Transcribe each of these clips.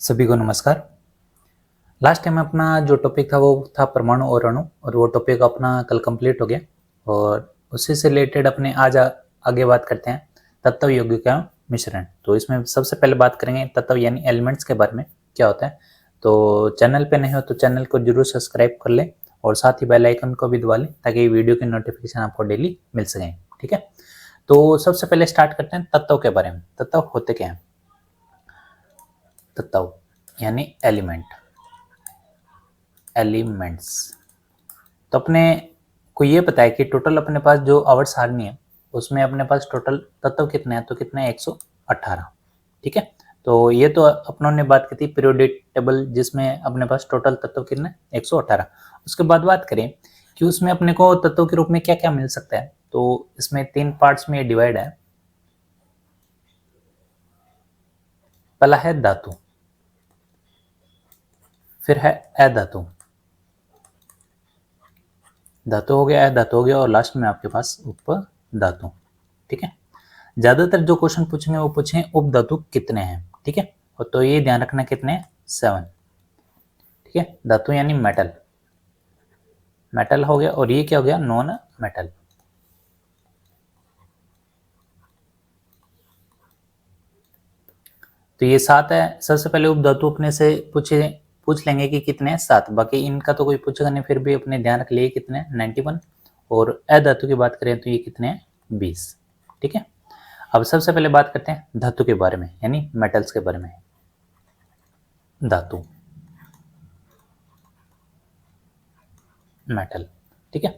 सभी को नमस्कार। लास्ट टाइम अपना जो टॉपिक था वो था परमाणु और अणु, और वो टॉपिक अपना कल कंप्लीट हो गया और उसी से रिलेटेड अपने आज आगे बात करते हैं तत्व यौगिक का मिश्रण। तो इसमें सबसे पहले बात करेंगे तत्व यानी एलिमेंट्स के बारे में, क्या होता है। तो चैनल पे नहीं हो तो चैनल को जरूर सब्सक्राइब कर लें और साथ ही बेल आइकन को भी दबा लें ताकि वीडियो की नोटिफिकेशन आपको डेली मिल सकें। ठीक है, तो सबसे पहले स्टार्ट करते हैं तत्व के बारे में। तत्व होते क्या हैं? तत्व यानी एलिमेंट्स। तो अपने को ये पता है कि टोटल अपने पास जो आवर्त सारणी है उसमें अपने पास टोटल तत्व कितने हैं, तो कितने हैं 118। ठीक है, तो ये तो अपनों ने बात की थी पीरियोडिक टेबल जिसमें अपने पास टोटल तत्व कितने 118। उसके बाद बात करें कि उसमें अपने को तत्व के रूप में क्या क्या मिल सकता है, तो इसमें 3 पार्ट्स में डिवाइड है। पहला है धातु, फिर है अधातु, धातु हो गया, अधातु हो गया, और लास्ट में आपके पास उपधातु। ठीक है, ज्यादातर जो क्वेश्चन पूछेंगे वो पूछेंगे उपधातु कितने हैं। ठीक है, और तो ये ध्यान रखना कितने 7। ठीक है, धातु यानी मेटल, मेटल हो गया, और ये क्या हो गया नॉन मेटल। तो ये 7 है। सबसे पहले उपधातु अपने से पूछ लेंगे कि कितने हैं 7, बाकी इनका तो कोई पूछेगा नहीं, फिर भी अपने ध्यान रख लिए कितने 91। और अधातु की बात करें तो ये कितने हैं 20। ठीक है, अब सबसे पहले बात करते हैं धातु के बारे में यानी मेटल्स के बारे में। धातु मेटल। ठीक है,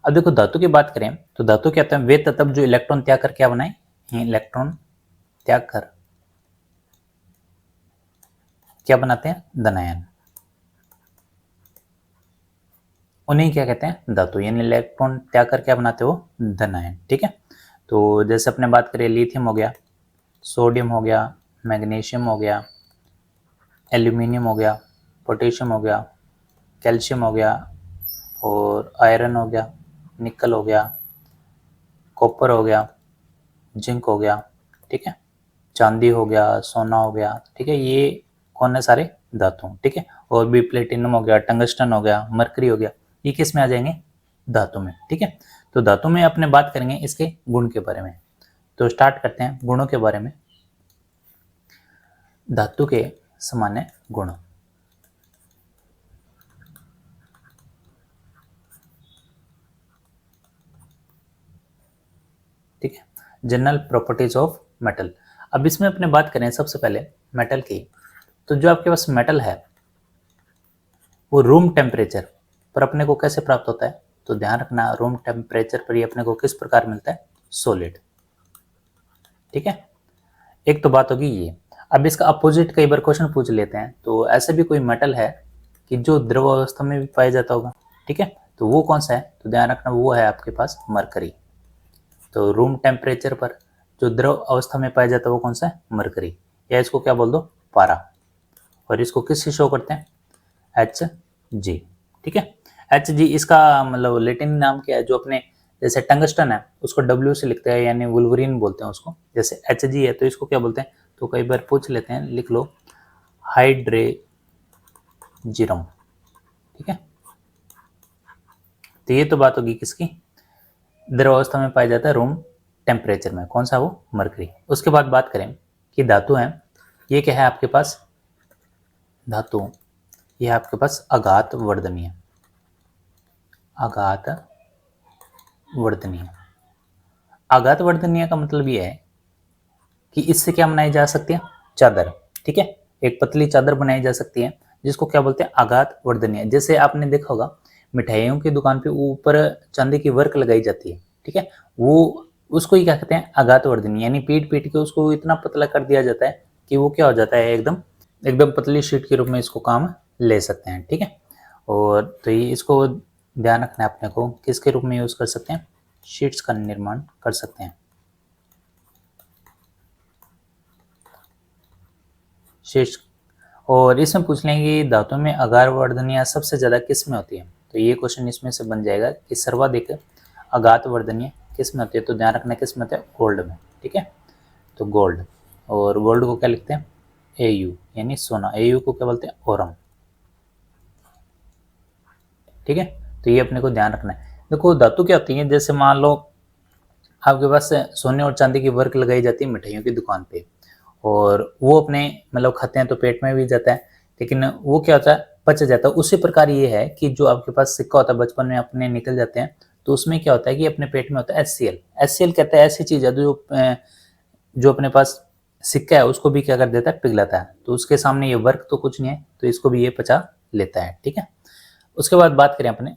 अब देखो धातु की बात करें तो धातु क्या होता है, वे तत्व जो इलेक्ट्रॉन त्याग कर क्या बनाए, इलेक्ट्रॉन त्याग कर क्या बनाते हैं धनायन, उन्हें क्या कहते हैं धातु, यानी इलेक्ट्रॉन त्याग कर क्या बनाते हो धनायन। ठीक है, तो जैसे अपने बात करें लिथियम हो गया, सोडियम हो गया, मैग्नीशियम हो गया, एल्यूमिनियम हो गया, पोटेशियम हो गया, कैल्शियम हो गया, और आयरन हो गया, निकल हो गया, कॉपर हो गया, जिंक हो गया। ठीक है, चांदी हो गया, सोना हो गया। ठीक है, ये कौन है सारे धातु। ठीक है, और भी प्लेटिनम हो गया, टंगस्टन हो गया, मरकरी हो गया, ये किस में आ जाएंगे धातु में। ठीक है, तो धातु में अपने बात करेंगे इसके गुण के बारे में। तो स्टार्ट करते हैं गुणों के बारे में। धातु के सामान्य गुण। ठीक है, जनरल प्रॉपर्टीज ऑफ मेटल। अब इसमें अपने बात करें सबसे पहले मेटल की, तो जो आपके पास मेटल है वो रूम टेम्परेचर पर अपने को कैसे प्राप्त होता है, तो ध्यान रखना रूम टेम्परेचर पर ही अपने को किस प्रकार मिलता है सॉलिड। ठीक है, एक तो बात होगी ये। अब इसका अपोजिट कई बार क्वेश्चन पूछ लेते हैं, तो ऐसे भी कोई मेटल है कि जो द्रव अवस्था में भी पाया जाता होगा। ठीक है, तो वो कौन सा है, तो ध्यान रखना वो है आपके पास मरकरी। तो रूम टेम्परेचर पर जो द्रव अवस्था में पाया जाता है वो कौन सा है मरकरी, या इसको क्या बोल दो पारा। और इसको किससे शो करते हैं Hg। ठीक है, Hg इसका मतलब लेटिन नाम क्या है, जो अपने जैसे टंगस्टन है उसको W से लिखते हैं यानी वुल्वरीन बोलते हैं उसको, जैसे Hg है तो इसको क्या बोलते हैं, तो कई बार पूछ लेते हैं, लिख लो हाइड्रेजिरम। ठीक है, तो ये तो बात होगी किसकी, द्रव अवस्था में पाया जाता है रूम टेम्परेचर में, कौन सा वो मरकरी। उसके बाद बात करें कि धातु है, ये क्या है आपके पास धातु, ये आपके पास आघात वर्धनीय, आघात वर्धनीय। आघात वर्धनीय का मतलब ये है कि इससे क्या बनाई जा सकती है चादर। ठीक है, एक पतली चादर बनाई जा सकती है जिसको क्या बोलते हैं आघात वर्धनीय। जैसे आपने देखा होगा मिठाइयों की दुकान पे ऊपर चांदी की वर्क लगाई जाती है। ठीक है, वो उसको ही क्या कहते हैं आघात वर्धनीय, यानी पीट पीट के उसको इतना पतला कर दिया जाता है कि वो क्या हो जाता है एकदम एकदम पतली शीट के रूप में इसको काम ले सकते हैं। ठीक है, और तो ये इसको ध्यान रखना है अपने को, किसके रूप में यूज कर सकते हैं, शीट्स का निर्माण कर सकते हैं, शीट्स। और इसमें पूछ लेंगे धातु में आघात वर्धनीय सबसे ज्यादा किस में होती है, तो ये क्वेश्चन इसमें से बन जाएगा कि सर्वाधिक आघात वर्धनीय किस में होती है, तो ध्यान रखना किस में होता है गोल्ड में। ठीक है, तो गोल्ड, और गोल्ड को क्या लिखते हैं Au यानी सोना, Au को क्या बोलते हैं, ओरम। ठीक है, तो ये अपने को ध्यान रखना है। देखो धातु क्या होती है, जैसे मान लो आपके पास सोने और चांदी की वर्क लगाई जाती है मिठाइयों की दुकान पे, और वो अपने मतलब खाते हैं तो पेट में भी जाता है, लेकिन वो क्या होता है, पच जाता है। उसी प्रकार ये है कि जो आपके पास सिक्का होता है बचपन में अपने निकल जाते हैं, तो उसमें क्या होता है कि अपने पेट में होता है HCl। HCl कहता है ऐसी चीज है जो अपने पास सिक्का है उसको भी क्या कर देता है, पिघलाता है। तो उसके सामने ये वर्क तो कुछ नहीं है, तो इसको भी ये पचा लेता है। ठीक है, उसके बाद बात करें अपने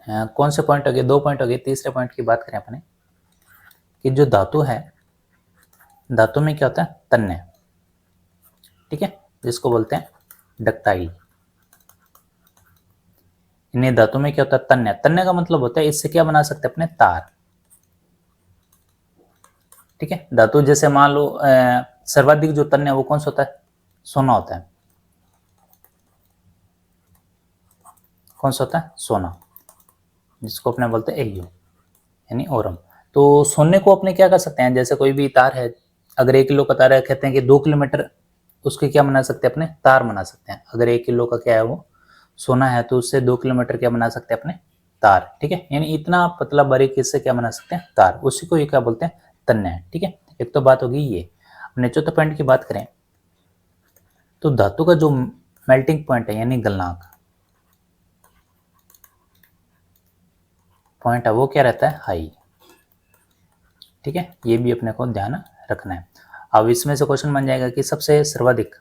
कौन से पॉइंट हो गए, 2 पॉइंट हो गए। तीसरे पॉइंट की बात करें अपने कि जो धातु है, धातु में क्या होता है, तन्य। ठीक है, जिसको बोलते हैं डक्टाइल। इन्हें धातु में क्या होता है, तन्य। तन्य का मतलब होता है इससे क्या बना सकते हैं, अपने तार। ठीक है, धातु जैसे मान लो सर्वाधिक जो तन्य है वो कौन सा होता है, सोना होता है। कौन सा होता है, सोना, जिसको अपने बोलते हैं Au यानी ओरम। तो सोने को अपने क्या कर सकते हैं, जैसे कोई भी तार है, अगर 1 किलो का तार है, कहते हैं कि 2 किलोमीटर उसके क्या बना सकते हैं, अपने तार बना सकते हैं। अगर 1 किलो का क्या है वो सोना है, तो उससे 2 किलोमीटर क्या बना सकते हैं, अपने तार। ठीक है, यानी इतना पतला बारीकी से क्या बना सकते हैं, तार। उसी को ये क्या बोलते हैं, तन्य है। ठीक है, एक तो बात होगी ये। अपने चौथे पॉइंट की बात करें तो धातु का जो मेल्टिंग पॉइंट है यानी गलनांक पॉइंट है वो क्या रहता है, हाई। ठीक है, ये भी अपने को ध्यान रखना है। अब इसमें से क्वेश्चन बन जाएगा कि सबसे सर्वाधिक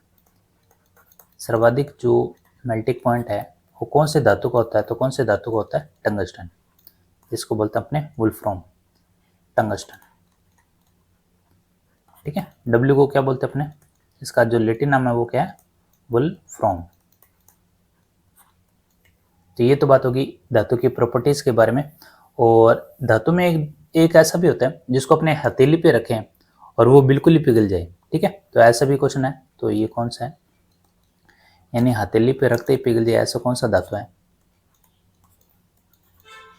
जो मेल्टिंग पॉइंट है वो कौन से धातु का होता है, तो कौन से धातु का होता है, टंगस्टन। इसको बोलते हैं अपने वुल्फ्रॉम, टंगस्टन। ठीक है, डब्ल्यू को क्या बोलते हैं अपने, इसका जो लैटिन नाम है वो क्या है, वुल्फ्रॉम। तो ये तो बात होगी धातु की प्रॉपर्टीज के बारे में। और धातु में एक ऐसा भी होता है जिसको अपने हथेली पे रखें और वो बिल्कुल ही पिघल जाए। ठीक है, तो ऐसा भी क्वेश्चन है, तो ये कौन सा है, यानी हथेली पे रखते ही पिघल जाए, ऐसा कौन सा धातु है,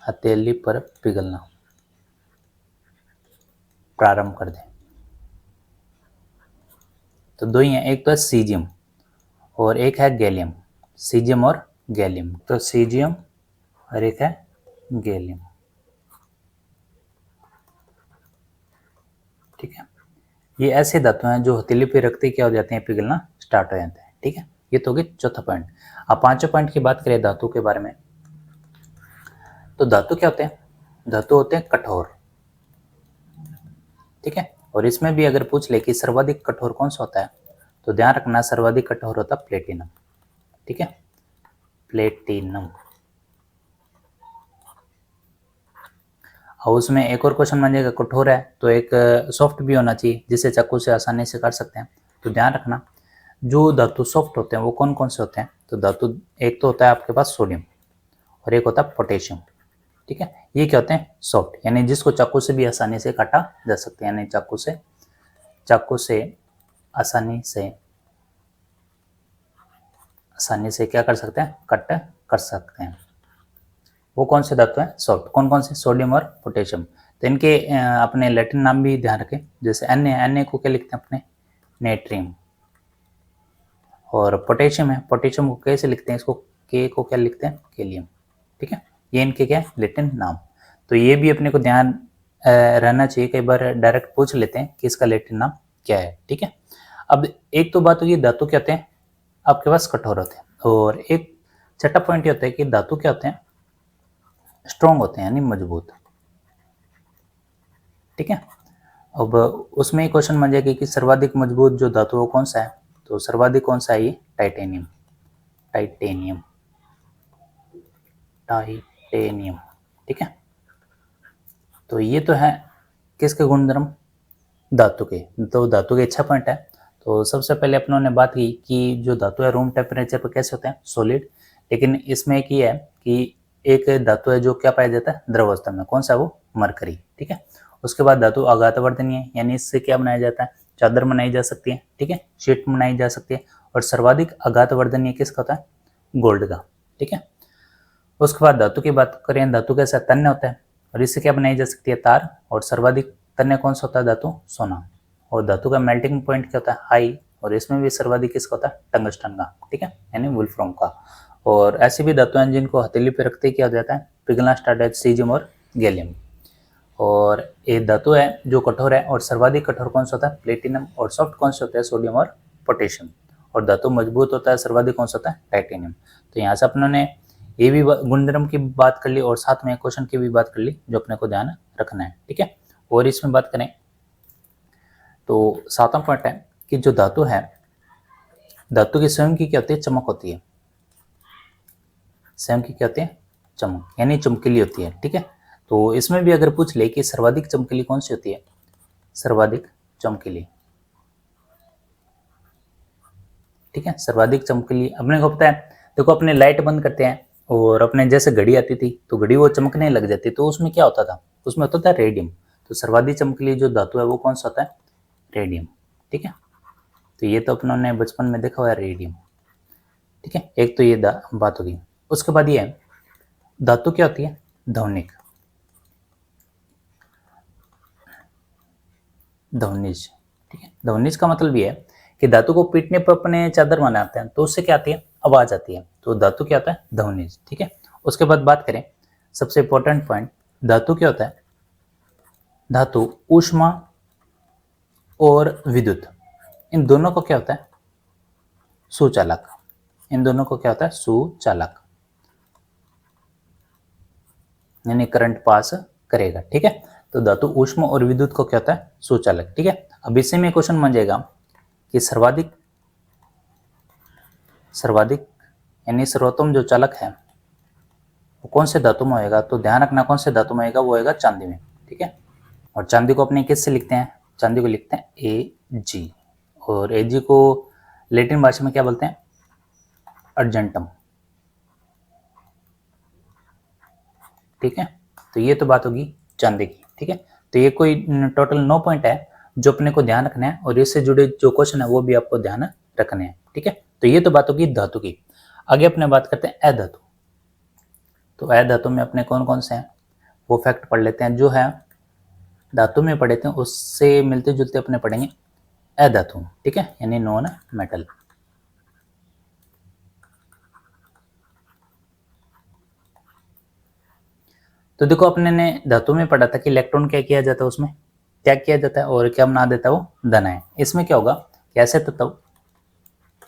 हथेली पर पिघलना प्रारंभ कर दे। तो दो ही हैं, एक तो है सीजियम और एक है गैलियम। सीजियम और गैलियम, तो सीजियम और एक है गैलियम। ठीक है, ये ऐसे धातु हैं जो हथेली पे रखते ही क्या हो जाते हैं, पिघलना स्टार्ट हो जाते हैं। ठीक है, ये तो हो गया चौथा पॉइंट। अब पांचवें पॉइंट की बात करें धातु के बारे में, तो धातु क्या होते हैं, धातु होते हैं कठोर। ठीक है, और इसमें भी अगर पूछ ले कि सर्वाधिक कठोर कौन सा होता है, तो ध्यान रखना सर्वाधिक कठोर होता है प्लेटिनम। ठीक है, प्लेटिनम। और उसमें एक और क्वेश्चन बन जाएगा, कठोर है तो एक सॉफ्ट भी होना चाहिए जिसे चाकू से आसानी से काट सकते हैं। तो ध्यान रखना जो धातु सॉफ्ट होते हैं वो कौन कौन से होते हैं, तो धातु एक तो होता है आपके पास सोडियम और एक होता है पोटेशियम। ठीक है, ये क्या होते हैं, सॉफ्ट, यानी जिसको चाकू से भी आसानी से काटा जा सकते हैं, यानी चाकू से आसानी से क्या कर सकते हैं, कट कर सकते हैं। वो कौन से धातु हैं, सॉफ्ट। कौन कौन से, सोडियम और पोटेशियम। तो इनके अपने लैटिन नाम भी ध्यान रखें, जैसे Na को क्या लिखते हैं अपने, नेट्रियम। और पोटेशियम है, पोटेशियम को कैसे लिखते हैं, इसको के को क्या लिखते हैं, केलियम। ठीक है, ये इनके क्या है, लैटिन नाम। तो ये भी अपने को ध्यान रहना चाहिए, कई बार डायरेक्ट पूछ लेते हैं कि इसका लैटिन नाम क्या है। ठीक है, अब एक तो बात होगी धातु क्या होते हैं आपके पास, कठोर होते हैं। और एक छठा पॉइंट ये होता है कि धातु क्या होते हैं, स्ट्रॉन्ग होते हैं यानी मजबूत। ठीक है, अब उसमें एक क्वेश्चन बन जाएगा कि सर्वाधिक मजबूत जो धातु वो कौन सा है, तो सर्वाधिक कौन सा है, ये टाइटेनियम। Titanium, titanium. ठीक है, तो ये तो है किसके गुणधर्म, धातु के। तो धातु के 6 पॉइंट है। तो सबसे पहले अपनों ने बात की कि जो धातु है रूम टेम्परेचर पर कैसे होते हैं, सॉलिड। लेकिन इसमें एक ये है कि एक धातु है जो क्या पाया जाता है, द्रवावस्था में, कौन सा, वो मरकरी। ठीक है, उसके बाद धातु आघातवर्धनीय है, यानी इससे क्या बनाया जाता है, चादर बनाई जा सकती है। ठीक है, शीट बनाई जा सकती है। और सर्वाधिक आघातवर्धनीय किसका होता है, गोल्ड का। ठीक है, उसके बाद धातु की बात करें, धातु कैसा तन्य होता है और इससे क्या बनाई जा सकती है, तार। और सर्वाधिक तन्य कौन सा होता है धातु, सोना। और धातु का मेल्टिंग पॉइंट क्या होता है, हाई, और इसमें भी सर्वाधिक किसका होता है, टंगस्टन का, ठीक है, यानी वुल्फ्रम का। और ऐसी भी धातु हैं जिनको हथेली पे रखते ही क्या हो जाता है, पिघलना स्टार्ट है, सीजियम और गैलियम। और ये धातु है जो कठोर है, और सर्वाधिक कठोर कौन सा होता है, प्लेटिनम, और सॉफ्ट कौन से होते हैं, सोडियम और पोटेशियम। और धातु मजबूत होता है, सर्वाधिक कौन सा होता है, टाइटेनियम। तो यहाँ से अपनों ने ये भी गुणधर्म की बात कर ली और साथ में क्वेश्चन की भी बात कर ली जो अपने को ध्यान रखना है, ठीक है। और इसमें बात करें तो सातवां पॉइंट है कि जो धातु है, धातु की स्वयं की क्या होती है, चमक होती है। स्वयं की क्या होती है, चमक, यानी चमकीली होती है, ठीक है। तो इसमें भी अगर पूछ ले कि सर्वाधिक चमकीली कौन सी होती है, सर्वाधिक चमकीली, ठीक है, सर्वाधिक चमकीली अपने को पता है। देखो अपने लाइट बंद करते हैं और अपने जैसे घड़ी आती थी तो घड़ी वो चमकने लग जाती, तो उसमें क्या होता था, उसमें होता था रेडियम। तो सर्वाधिक चमकीली जो धातु है वो कौन सा होता है, रेडियम, ठीक है। तो ये तो अपनों ने बचपन में देखा हुआ है, रेडियम, ठीक है। एक तो ये बात होगी। उसके बाद ये है, धातु क्या होती है, ध्वनिक, ध्वनिज, ठीक है। ध्वनिज का मतलब ये है कि धातु को पीटने पर अपने चादर बनाते हैं तो उससे क्या आती है, आवाज आती है, तो धातु क्या होता है, ध्वनिज, ठीक है। उसके बाद बात करें सबसे इंपॉर्टेंट पॉइंट, धातु क्या होता है, धातु ऊष्मा और विद्युत, इन दोनों को क्या होता है, सुचालक, इन दोनों को क्या होता है, सुचालक, यानी करंट पास करेगा, ठीक है। तो धातु ऊष्मा और विद्युत को क्या होता है, सुचालक, ठीक है। अब इसी में क्वेश्चन बन जाएगा कि सर्वाधिक सर्वाधिक यानी सर्वोत्तम जो चालक है वो कौन से धातु में होएगा, तो ध्यान रखना कौन से धातु में होएगा, वो होएगा चांदी में, ठीक है। और चांदी को अपने किस से लिखते हैं, चांदी को लिखते हैं Ag, और Ag को लैटिन भाषा में क्या बोलते हैं, अर्जेंटम, ठीक है। तो ये तो बात होगी चांदी की, ठीक है। तो ये कोई टोटल 9 पॉइंट है जो अपने को ध्यान रखना है, और इससे जुड़े जो क्वेश्चन है वो भी आपको ध्यान रखने हैं, ठीक है। तो ये तो बात होगी धातु की। आगे अपने बात करते हैं अधातु। तो अधातु में अपने कौन कौन से हैं वो फैक्ट पढ़ लेते हैं, जो है धातु में पढ़े थे उससे मिलते जुलते अपने पढ़ेंगे अधातु, ठीक है, यानी नॉन मेटल। तो देखो अपने ने धातु में पढ़ा था कि इलेक्ट्रॉन क्या किया जाता है, उसमें त्याग किया जाता है और क्या बना देता है, वो धन है। इसमें क्या होगा कि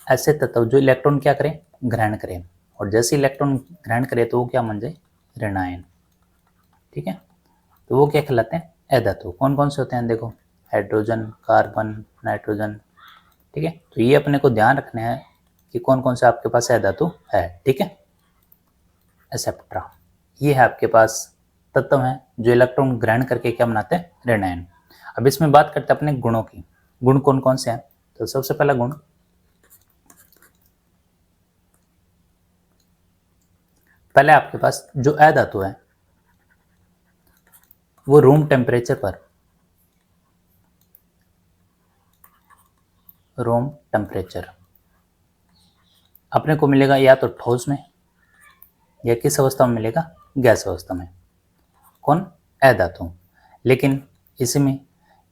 ऐसे तत्व जो इलेक्ट्रॉन क्या करें, ग्रहण करें, और जैसे इलेक्ट्रॉन ग्रहण करे तो वो क्या बन जाए, ऋणायन, ठीक है। तो वो क्या कहलाते हैं, अधातु। कौन कौन से होते हैं, देखो हाइड्रोजन, कार्बन, नाइट्रोजन, ठीक है। तो ये अपने को ध्यान रखना है कि कौन कौन से आपके पास अधातु है, ठीक है। एक्सेप्ट्रा, ये है आपके पास तत्व हैं जो इलेक्ट्रॉन ग्रहण करके क्या बनाते हैं, ऋणायन। अब इसमें बात करते हैं अपने गुणों की, गुण कौन कौन से हैं। तो सबसे पहला गुण, पहले आपके पास जो अधातु है वो रूम टेम्परेचर पर, रूम टेम्परेचर अपने को मिलेगा या तो ठोस में या किस अवस्था में मिलेगा, गैस अवस्था में, कौन, अधातु। लेकिन इसमें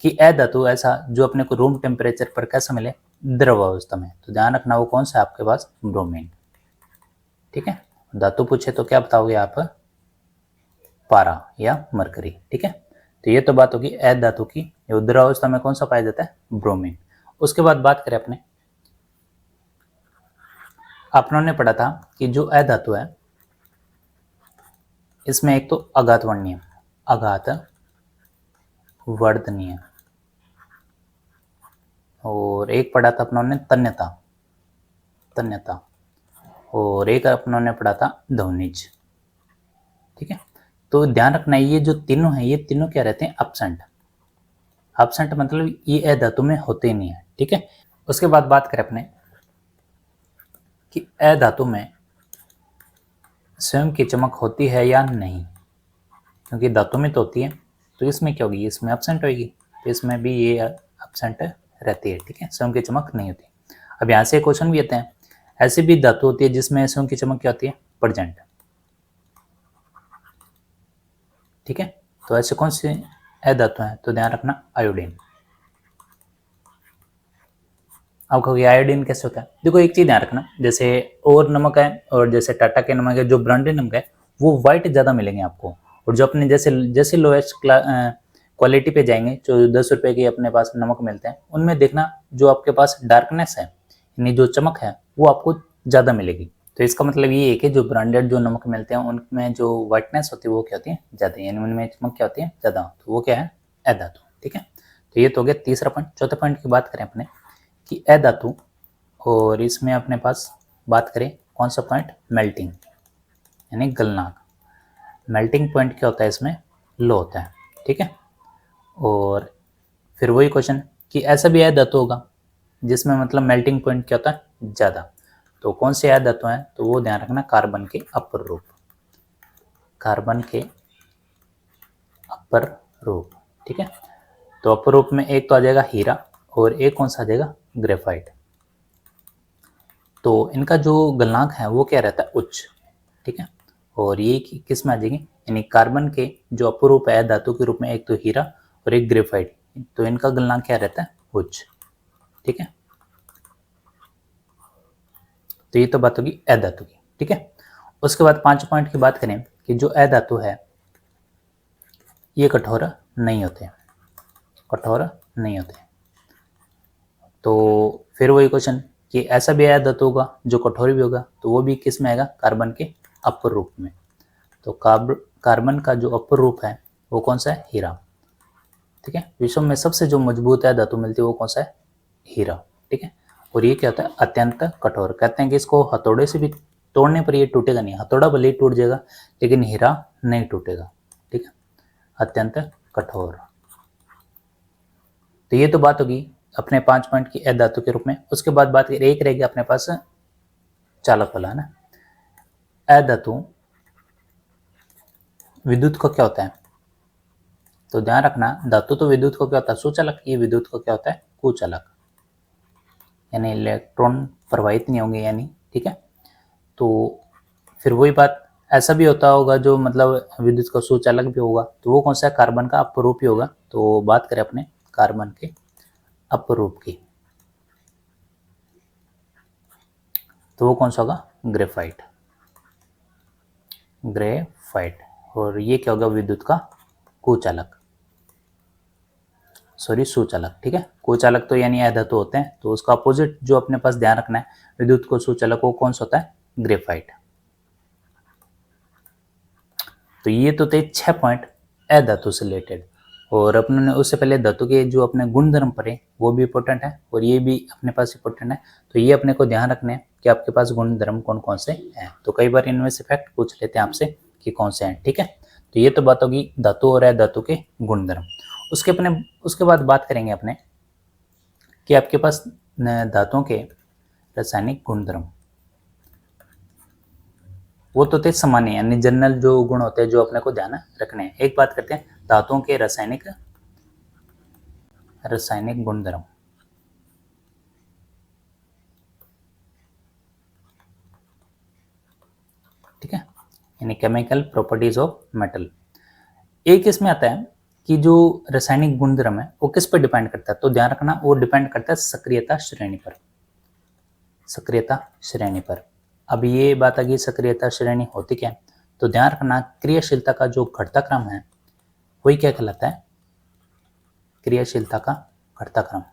कि अधातु ऐसा जो अपने को रूम टेम्परेचर पर कैसा मिले, द्रव अवस्था में। तो ध्यान रखना वो कौन सा है आपके पास, ब्रोमीन, ठीक है। धातु पूछे तो क्या बताओगे आप, पारा या मरकरी, ठीक है। तो ये तो बात होगी अधातु की, द्रव अवस्था में कौन सा पाया जाता है, ब्रोमीन। उसके बाद बात करें अपने, आपने ने पढ़ा था कि जो अधातु है इसमें एक तो अघात वर्णीय, अघात वर्धनीय, और एक पढ़ा था अपनों ने तन्यता, तन्यता, और एक अपनों ने पढ़ा था ध्वनिज, ठीक है। तो ध्यान रखना ये जो तीनों हैं ये तीनों क्या रहते हैं, एब्सेंट, एब्सेंट मतलब ये अधातु में होते ही नहीं है, ठीक है। उसके बाद बात करें अपने कि अधातु में स्वयं की चमक होती है या नहीं, क्योंकि धातु में तो होती है, तो इसमें क्या होगी, इसमें एब्सेंट होगी, तो इसमें भी ये एब्सेंट रहती है, ठीक है, स्वयं की चमक नहीं होती। अब यहाँ से क्वेश्चन भी आते हैं, ऐसी भी धातु होती है जिसमें स्वयं की चमक क्या होती है, प्रेजेंट, ठीक है। तो ऐसे कौन से अधातु हैं, तो ध्यान रखना आयोडीन, आप कहोगे आयोडीन कैसे होता है? देखो एक चीज ध्यान रखना, जैसे और नमक है और जैसे टाटा के नमक है, जो ब्रांडेड नमक है वो व्हाइट ज्यादा मिलेंगे आपको, और जो अपने जैसे जैसे लोएस्ट क्वालिटी पे जाएंगे, जो 10 रुपए के अपने पास नमक मिलते हैं, उनमें देखना जो आपके पास डार्कनेस है यानी जो चमक है वो आपको ज्यादा मिलेगी। तो इसका मतलब ये है कि जो ब्रांडेड जो नमक मिलते हैं उनमें जो व्हाइटनेस होती है वो क्या होती है, ज्यादा, यानी उनमें चमक क्या होती है, ज्यादा। तो वो क्या है, अधातु। ठीक है, तो ये तो हो गया तीसरा पॉइंट। चौथे पॉइंट की बात करें अपने कि अधातु, और इसमें अपने पास बात करें कौन सा पॉइंट, मेल्टिंग यानी गलनांक। मेल्टिंग पॉइंट क्या होता है इसमें, लो होता है। ठीक है, और फिर वही क्वेश्चन कि ऐसा भी अधातु होगा जिसमें मतलब मेल्टिंग पॉइंट क्या होता है, ज्यादा। तो कौन से अधातु हैं, तो वो ध्यान रखना, कार्बन के अपर रूप, कार्बन के अपर रूप। ठीक है, तो अपर रूप में एक तो आ जाएगा हीरा और एक कौन सा आ जाएगा, ग्रेफाइट। तो इनका जो गलनांक है वो क्या रहता है, उच्च। ठीक है, और ये किस में आ जाएगी, यानी कार्बन के जो अपर रूप है धातु के रूप में, एक तो हीरा और एक ग्रेफाइट, तो इनका गलनांक क्या रहता है, उच्च। ठीक है, तो ये तो बात होगी अधातु की। ठीक है, उसके बाद 5 पॉइंट की बात करें कि जो अधातु है ये कठोर नहीं होते, कठोर नहीं होते। तो फिर वही क्वेश्चन कि ऐसा भी अधातु होगा जो कठोर भी होगा, तो वो भी किस में आएगा, कार्बन के अपर रूप में। तो कार्बन का जो अपर रूप है वो कौन सा है, हीरा। ठीक है, विश्व में सबसे जो मजबूत है धातु मिलती है वो कौन सा है, हीरा। ठीक है, और ये क्या होता है, अत्यंत कठोर। कहते हैं कि इसको हथौड़े से भी तोड़ने पर ये टूटेगा नहीं, हथौड़ा भले ही टूट जाएगा लेकिन हीरा नहीं टूटेगा। ठीक है, अत्यंत कठोर। तो ये तो बात होगी अपने 5 पॉइंट की अधातु के रूप में। उसके बाद बात करें, एक रहेगी अपने पास चालक वाला, है ना। अधातु विद्युत को क्या होता है, तो ध्यान रखना, धातु तो विद्युत को क्या होता है, सुचालक, ये विद्युत को क्या होता है, कुचालक, यानी इलेक्ट्रॉन प्रवाहित नहीं होंगे यानी। ठीक है, तो फिर वही बात, ऐसा भी होता होगा जो मतलब विद्युत का सुचालक भी होगा, तो वो कौन सा है, कार्बन का अपरूप ही होगा। तो बात करें अपने कार्बन के अपरूप की, तो वो कौन सा होगा, ग्रेफाइट, ग्रेफाइट। और ये क्या होगा, विद्युत का कुचालक, सॉरी सुचालक। ठीक है, कुचालक तो यानी अधातु होते हैं, तो उसका अपोजिट जो अपने पास ध्यान रखना है विद्युत को सुचालक, वो कौन सा होता है, ग्रेफाइट। तो ये तो थे 6 पॉइंट अधातु से रिलेटेड, और अपने ने उससे पहले धातु के जो अपने गुणधर्म पढ़े वो भी इंपॉर्टेंट है, और ये भी अपने पास इंपॉर्टेंट है। तो ये अपने को ध्यान रखने हैं कि आपके पास गुणधर्म कौन कौन से हैं। तो कई बार इनमें से फैक्ट पूछ लेते हैं आपसे कि कौन से हैं। ठीक है, तो ये तो बात होगी धातु और अधातु के गुणधर्म। उसके बाद बात करेंगे अपने कि आपके पास धातुओं के रासायनिक गुणधर्म, वो तो थे सामान्य यानी जनरल जो गुण होते हैं जो अपने को ध्यान रखने हैं। एक बात करते हैं धातुओं के रासायनिक गुणधर्म। ठीक है, यानी केमिकल प्रॉपर्टीज ऑफ मेटल। एक इसमें आता है कि जो रासायनिक गुणधर्म है वो किस पर डिपेंड करता है, तो ध्यान रखना वो डिपेंड करता है सक्रियता श्रेणी पर, सक्रियता श्रेणी पर। अब ये बात आ गई सक्रियता श्रेणी होती क्या है, तो ध्यान रखना क्रियाशीलता का जो घटता क्रम है वही क्या कहलाता है, क्रियाशीलता का घटता क्रम,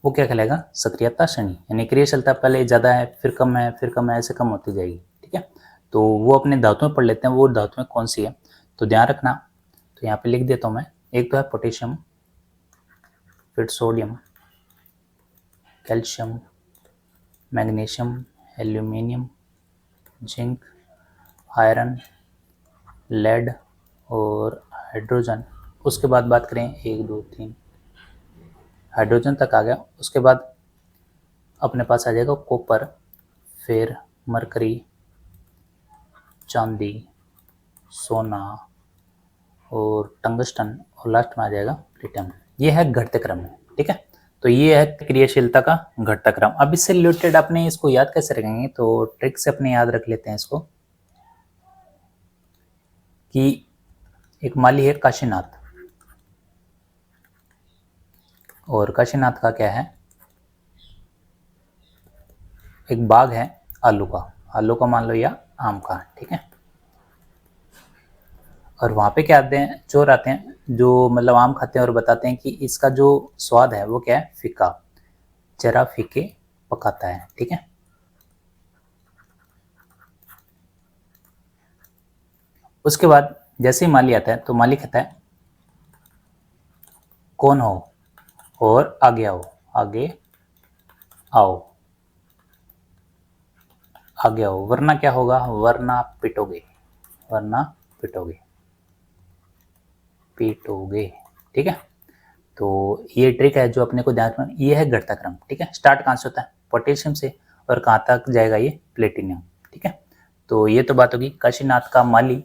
वो क्या कहलाएगा, सक्रियता श्रेणी। यानी क्रियाशीलता पहले ज्यादा है फिर कम है फिर कम है, ऐसे कम होती जाएगी। ठीक है, तो वो अपने धातुएं पढ़ लेते हैं, वो धातुएं कौन सी है, तो ध्यान रखना। तो यहाँ पे लिख देता हूँ मैं, एक तो है पोटेशियम, फिर sodium, calcium, magnesium, aluminium, zinc, iron, lead और हाइड्रोजन। उसके बाद बात करें 1 2 3 हाइड्रोजन तक आ गया। उसके बाद अपने पास आ जाएगा कॉपर, फिर मरकरी, चांदी, सोना और टंगस्टन, और लास्ट में आ जाएगा प्लेटिनम। ये है घटते क्रम में। ठीक है, तो ये है क्रियाशीलता का घटता क्रम। अब इससे रिलेटेड अपने इसको याद कैसे रखेंगे, तो ट्रिक से अपने याद रख लेते हैं इसको कि एक माली है काशीनाथ, और काशीनाथ का क्या है, एक बाग है आलू का मान लो या आम का, ठीक है। और वहाँ पे क्या आते हैं, चोर आते हैं जो मतलब आम खाते हैं और बताते हैं कि इसका जो स्वाद है वो क्या है, फीका, जरा फीके पकाता है, ठीक है। उसके बाद जैसे ही माली आता है तो माली कहता है कौन हो और आगे आओ, आगे आओ, आगे आओ, वरना क्या होगा, वरना पिटोगे, वरना पिटोगे, पीटोगे, ठीक है। तो ये ट्रिक है जो अपने को ध्यान रखना, ये है घटता क्रम, ठीक है। स्टार्ट कहाँ से होता है, पोटेशियम से, और कहाँ तक जाएगा ये, प्लेटिनियम, ठीक है। तो ये तो बात होगी। काशीनाथ का माली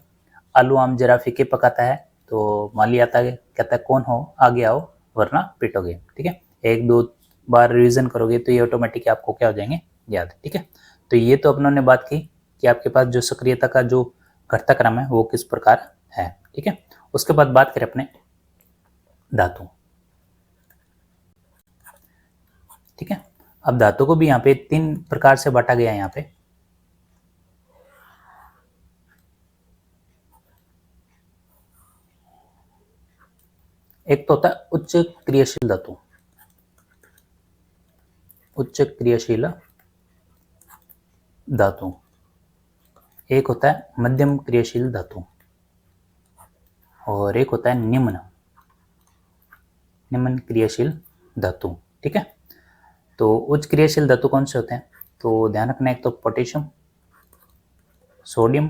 आलू आम जरा फीके पकाता है, तो माली आता है कहता है कौन हो आगे आओ वरना पिटोगे, ठीक है। एक दो बार रिवीजन करोगे तो ये ऑटोमेटिक आपको क्या हो जाएंगे, याद, ठीक है। तो ये तो अपनों ने बात की कि आपके पास जो सक्रियता का जो घटता क्रम है वो किस प्रकार है, ठीक है। उसके बाद बात करें अपने धातु, ठीक है। अब धातु को भी यहाँ पे 3 प्रकार से बांटा गया है यहाँ पे। एक तो होता है उच्च क्रियाशील धातु, उच्च क्रियाशील धातु। एक होता है मध्यम क्रियाशील धातु और एक होता है निम्न निम्न क्रियाशील धातु, ठीक है। तो उच्च क्रियाशील धातु कौन से होते हैं, तो ध्यान रखना, एक तो पोटेशियम, सोडियम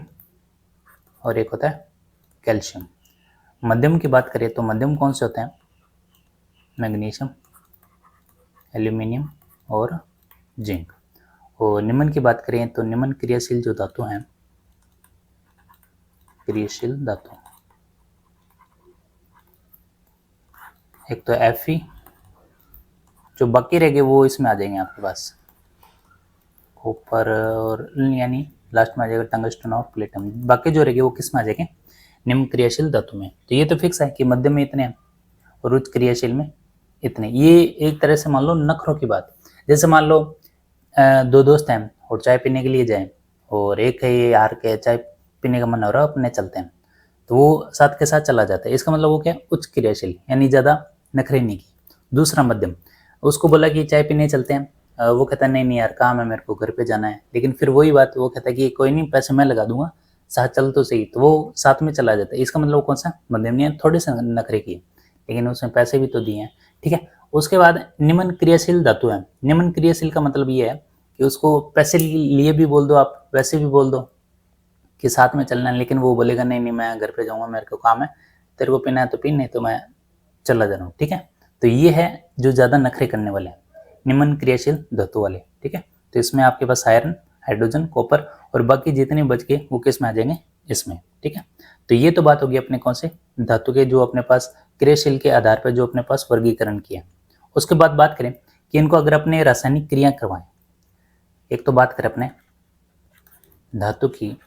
और एक होता है कैल्शियम। मध्यम की बात करें तो मध्यम कौन से होते हैं, मैग्नीशियम, एल्यूमिनियम और जिंक। और निम्न की बात करें तो निम्न क्रियाशील जो धातु हैं, क्रियाशील धातु, एक तो Fe, जो बाकी रह गए वो इसमें आ जाएंगे आपके पास, कॉपर और यानी लास्ट में आ जाएगा टंगस्टन और प्लेटिनम। बाकी जो रह गए वो किस में आ जाएंगे, निम्न क्रियाशील धातु में। तो ये तो फिक्स है कि मध्यम में इतने और उच्च क्रियाशील में इतने। ये एक तरह से मान लो नखरों की बात, जैसे मान लो दो दोस्त हैं और चाय पीने के लिए जाएं और एक है ये हार के चाय पीने का मन हो रहा है अपने चलते हैं, तो वो साथ के साथ चला जाता है, इसका मतलब वो क्या है, उच्च क्रियाशील यानी ज़्यादा नखरे नहीं की। दूसरा मध्यम, उसको बोला कि चाय पीने चलते हैं, वो कहता है नहीं नहीं यार काम है मेरे को घर पे जाना है, लेकिन फिर वही बात वो कहता है कि कोई नहीं पैसे मैं लगा दूंगा, साथ चल तो सही, तो वो साथ में चला जाता है। इसका मतलब वो कौन सा, मध्यम नहीं, थोड़े से नखरे की, लेकिन उसने पैसे भी तो दिए हैं, ठीक है। उसके बाद निम्न क्रियाशील धातु है। निम्न क्रियाशील का मतलब ये है कि उसको पैसे लिए भी बोल दो आप, वैसे भी बोल दो कि साथ में चलना है, लेकिन वो बोलेगा नहीं नहीं मैं घर पे जाऊंगा मेरे को काम है, तेरे को पीना है तो पी, नहीं तो मैं चला जा रहा हूँ, ठीक है। तो ये है जो ज़्यादा नखरे करने वाले हैं, निम्न क्रियाशील धातु वाले, ठीक है। तो इसमें आपके पास आयरन, हाइड्रोजन, कॉपर और बाकी जितने बच गए वो किस में आ जाएंगे, इसमें, ठीक है। तो ये तो बात होगी अपने कौन से धातु के जो अपने पास क्रियाशील के आधार पर जो अपने पास वर्गीकरण किया। उसके बाद बात करें कि इनको अगर अपने रासायनिक क्रिया करवाएं, एक तो बात करें अपने धातु की,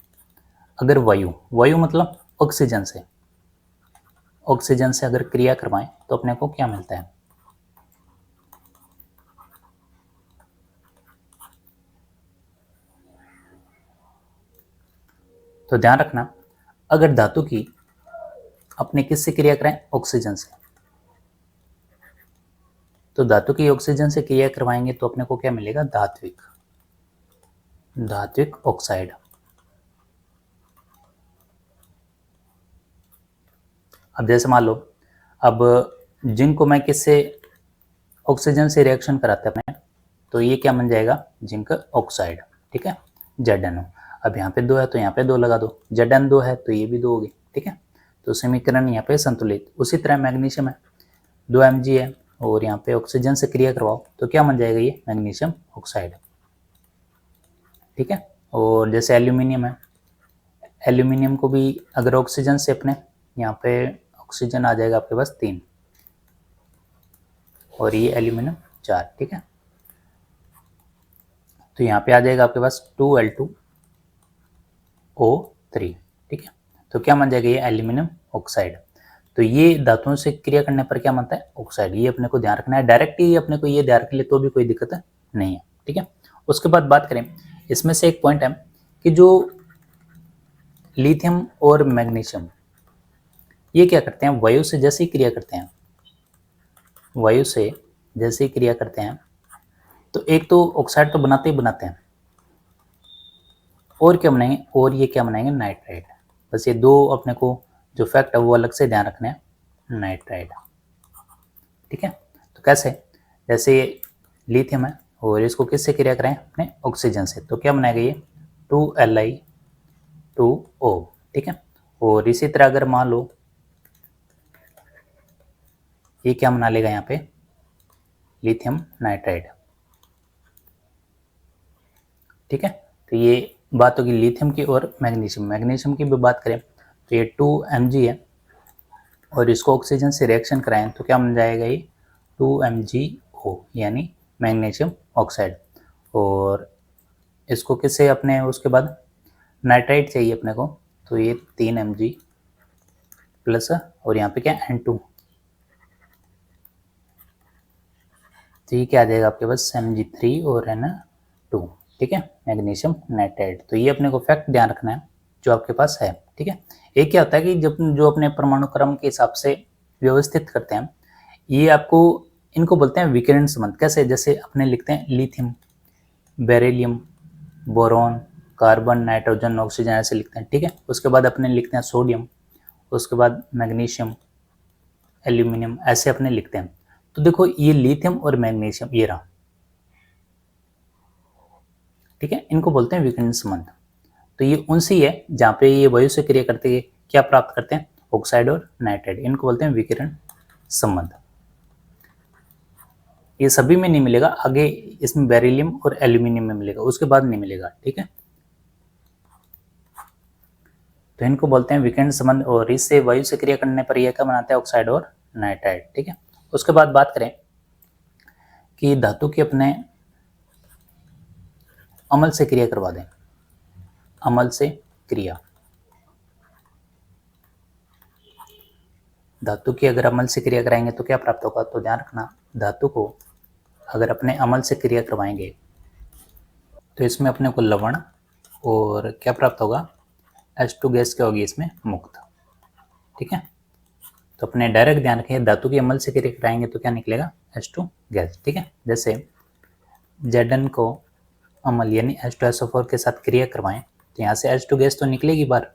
अगर वायु मतलब ऑक्सीजन से अगर क्रिया करवाएं तो अपने को क्या मिलता है, तो ध्यान रखना, अगर धातु की अपने किससे क्रिया कराएं, ऑक्सीजन से, तो धातु की ऑक्सीजन से क्रिया करवाएंगे तो अपने को क्या मिलेगा, धात्विक ऑक्साइड। अब जैसे मान लो, अब जिंक को मैं किससे, ऑक्सीजन से रिएक्शन कराते हैं अपने, तो ये क्या बन जाएगा, जिंक ऑक्साइड, ठीक है, Zn। अब यहाँ पे 2 है तो यहाँ पे 2 लगा दो, Zn 2 है तो ये भी 2 होगी, ठीक है। तो समीकरण यहाँ पे संतुलित। उसी तरह मैग्नीशियम है, 2 Mg है और यहाँ पे ऑक्सीजन से क्रिया करवाओ तो क्या बन जाएगा, ये मैग्नीशियम ऑक्साइड, ठीक है। और जैसे एल्यूमिनियम है, एल्यूमिनियम को भी अगर ऑक्सीजन से अपने यहाँ पे ऑक्सीजन आ जाएगा आपके पास 3 और ये एल्यूमिनियम 4, ठीक है। तो यहाँ पे आ जाएगा आपके पास 2L2O3, ठीक है। तो क्या बन जाएगा, ये एल्यूमिनियम ऑक्साइड। तो ये धातुओं से क्रिया करने पर क्या बनता है, ऑक्साइड। ये अपने को ध्यान रखना है, डायरेक्ट ही अपने को ये ध्यान रख ले तो भी कोई दिक्कत नहीं है, ठीक है। उसके बाद बात करें, इसमें से एक पॉइंट है कि जो लिथियम और मैग्नीशियम ये क्या करते हैं, वायु से जैसे ही क्रिया करते हैं, वायु से जैसे ही क्रिया करते हैं तो एक तो ऑक्साइड तो बनाते ही बनाते हैं, और क्या बनाएंगे, और ये क्या बनाएंगे, नाइट्राइड। बस ये दो अपने को जो फैक्ट है वो अलग से ध्यान रखना है, नाइट्राइड, ठीक है। तो कैसे, जैसे लिथियम है और इसको किससे क्रिया करें, अपने ऑक्सीजन से, तो क्या बनाएगा ये 2Li2O, ठीक है। और इसी तरह अगर मान लो ये क्या बना लेगा यहाँ पे, लिथियम नाइट्राइड, ठीक है। तो ये बात होगी लिथियम की। और मैग्नीशियम की भी बात करें तो ये 2Mg है और इसको ऑक्सीजन से रिएक्शन कराएं तो क्या बन जाएगा, ये 2MgO यानी मैग्नीशियम ऑक्साइड। और इसको किससे अपने उसके बाद नाइट्राइड चाहिए अपने को, तो ये 3Mg प्लस और यहाँ पे क्या N2, तो ये क्या आ जाएगा आपके पास Mg3 और N2, ठीक है, मैग्नीशियम नाइट्राइड। तो ये अपने को फैक्ट ध्यान रखना है जो आपके पास है, ठीक है। एक क्या होता है कि जब जो अपने परमाणु क्रम के हिसाब से व्यवस्थित करते हैं, ये आपको इनको बोलते हैं विकिरण संबंध। कैसे, जैसे अपने लिखते हैं lithium, beryllium, boron, carbon, nitrogen, oxygen, ऐसे लिखते हैं, ठीक है। उसके बाद अपने लिखते हैं सोडियम, उसके बाद मैग्नीशियम, एल्यूमिनियम, ऐसे अपने लिखते हैं। तो देखो ये लिथियम और मैग्नीशियम ये रहा, ठीक है, इनको बोलते हैं विकिरण संबंध। तो ये उनसे ही है जहाँ पे ये वायु से क्रिया करते हैं, क्या प्राप्त करते हैं, ऑक्साइड और नाइट्राइड, इनको बोलते हैं विकिरण संबंध। ये सभी में नहीं मिलेगा, आगे इसमें बेरिलियम और एल्यूमिनियम में मिलेगा, उसके बाद नहीं मिलेगा, ठीक है। तो इनको बोलते हैं विकिरण संबंध और इससे वायु से क्रिया करने पर यह क्या बनाते हैं, ऑक्साइड और नाइट्राइड, ठीक है। उसके बाद बात करें कि धातु की अपने अमल से क्रिया करवा दें, अमल से क्रिया, धातु की अगर अमल से क्रिया कराएंगे तो क्या प्राप्त होगा, तो ध्यान रखना, धातु को अगर अपने अमल से क्रिया करवाएंगे तो इसमें अपने को लवण और क्या प्राप्त होगा, H2 गैस क्या होगी इसमें मुक्त, ठीक है। तो अपने डायरेक्ट ध्यान रखें, धातु की अमल से क्रिया कराएंगे तो क्या निकलेगा, H2 गैस, ठीक है। जैसे Zn को अमल यानी H2SO4 के साथ क्रिया करवाएं तो यहाँ से H2 गैस तो निकलेगी बाहर,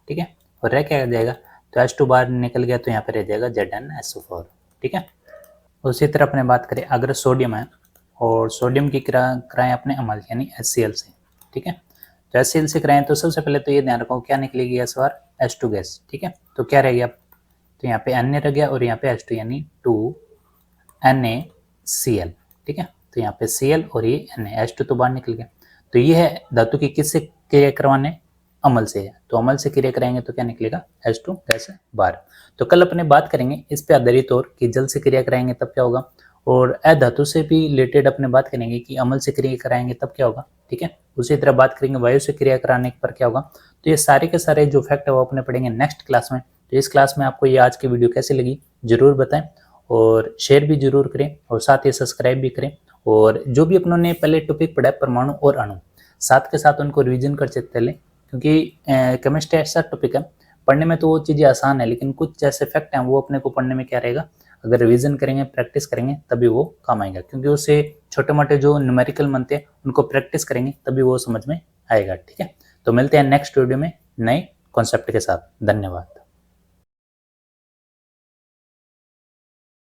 ठीक है, और रह क्या जाएगा, तो H2 बाहर निकल गया तो यहाँ पे रह जाएगा ZnSO4, ठीक है। उसी तरह अपने बात करें अगर सोडियम है और सोडियम की कराएं अपने अमल यानी HCl से, ठीक है। तो HCl से कराएं तो सबसे पहले तो ये ध्यान रखो क्या निकलेगी इस बार, H2 गैस, ठीक है। तो क्या रह गया, तो यहाँ पे Na रह गया और यहाँ पे H2 यानी 2NaCl, ठीक है। तो यहाँ पे Cl और ये Na, H2 तो बाहर निकल गया। तो ये है धातु की किससे क्रिया करवाने, अमल से है, तो अमल से क्रिया कराएंगे तो क्या निकलेगा, H2 गैस बाहर। तो कल अपने बात करेंगे इस पे आधारित और कि जल से क्रिया कराएंगे तब क्या होगा, और अधातु से भी रिलेटेड अपने बात करेंगे कि अमल से क्रिया कराएंगे तब क्या होगा, ठीक है। उसी तरह बात करेंगे वायु से क्रिया कराने पर क्या होगा। तो ये सारे के सारे जो फैक्ट है वो अपने पढ़ेंगे नेक्स्ट क्लास में। तो इस क्लास में आपको ये आज की वीडियो कैसी लगी जरूर बताएं और शेयर भी जरूर करें और साथ ही सब्सक्राइब भी करें। और जो भी अपनों ने पहले टॉपिक पढ़ा है परमाणु और अणु, साथ के साथ उनको रिवीजन कर सकते हैं, क्योंकि केमिस्ट्री ऐसा टॉपिक है पढ़ने में तो वो चीज़ें आसान है, लेकिन कुछ जैसे फैक्ट हैं वो अपने को पढ़ने में क्या रहेगा, अगर रिवीजन करेंगे प्रैक्टिस करेंगे तभी वो काम आएगा, क्योंकि उससे छोटे मोटे जो न्यूमेरिकल बनते हैं उनको प्रैक्टिस करेंगे तभी वो समझ में आएगा, ठीक है। तो मिलते हैं नेक्स्ट वीडियो में नए कॉन्सेप्ट के साथ, धन्यवाद।